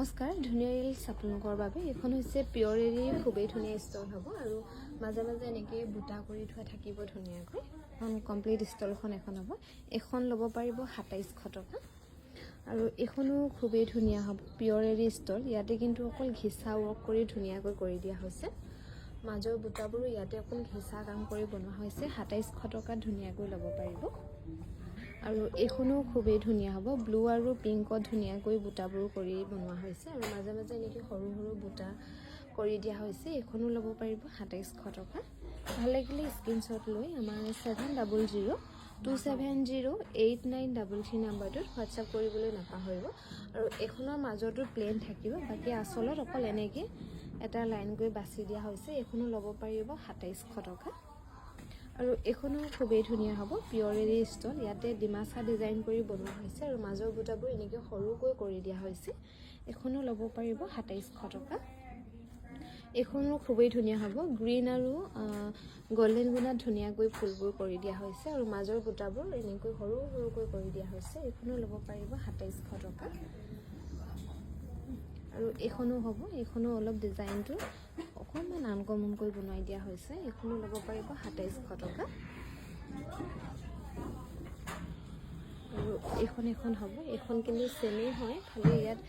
নমস্কাৰ, ধুনীয়া ৰিলছ আপোনালোকৰ বাবে। এইখন হৈছে পিয়ৰ এৰীৰ খুবেই ধুনীয়া ষ্টল হ'ব আৰু মাজে মাজে এনেকৈ বুটা কৰি থোৱা থাকিব ধুনীয়াকৈ। এখন কমপ্লিট ষ্টলখন এখন হ'ব। এখন ল'ব পাৰিব 2700 টকা আৰু এইখনো খুবেই ধুনীয়া হ'ব, পিয়ৰ এৰী ষ্টল। ইয়াতে কিন্তু অকল ঘিচা ৱৰ্ক কৰি ধুনীয়াকৈ কৰি দিয়া হৈছে। মাজৰ বুটাবোৰো ইয়াতে অকল ঘিচা কাম কৰি বনোৱা হৈছে। 2700 টকাত ধুনীয়াকৈ ল'ব পাৰিব। আৰু এইখনো খুবেই ধুনীয়া হ'ব, ব্লু আৰু পিংকত ধুনীয়াকৈ বুটাবোৰ কৰি বনোৱা হৈছে আৰু মাজে মাজে এনেকৈ সৰু সৰু বুটা কৰি দিয়া হৈছে। এইখনো ল'ব পাৰিব 2700 টকা। ভাল লাগিলে স্ক্ৰীনশ্বট লৈ আমাৰ 7002708933 নাম্বাৰটোত হোৱাটছআপ কৰিবলৈ নাপাহৰিব। আৰু এইখনৰ মাজতো প্লেন থাকিব, বাকী আচলত অকল এনেকৈ এটা লাইন কৰি বাছি দিয়া হৈছে। এইখনো ল'ব পাৰিব 2700 টকা। আৰু এইখনো খুবেই ধুনীয়া হ'ব, পিয়ৰ এৰী ষ্টল। ইয়াতে ডিমাচা ডিজাইন কৰি বনোৱা হৈছে আৰু মাজৰ বুটাবোৰ এনেকৈ সৰুকৈ কৰি দিয়া হৈছে। এইখনো ল'ব পাৰিব 2700 টকা। এইখনো খুবেই ধুনীয়া হ'ব, গ্ৰীণ আৰু গল্ডেন গুণাত ধুনীয়াকৈ ফুলবোৰ কৰি দিয়া হৈছে আৰু মাজৰ বুটাবোৰ এনেকৈ সৰু সৰুকৈ কৰি দিয়া হৈছে। এইখনো ল'ব পাৰিব 2700 টকা। আৰু এইখনো হ'ব, এইখনো অলপ ডিজাইনটো অকণমান আনকমনকৈ বনাই দিয়া হৈছে। এইখনো ল'ব পাৰিব 2700 টকা। আৰু এইখন হ'ব, এইখন কিন্তু চেমেই হয়, খালি ইয়াত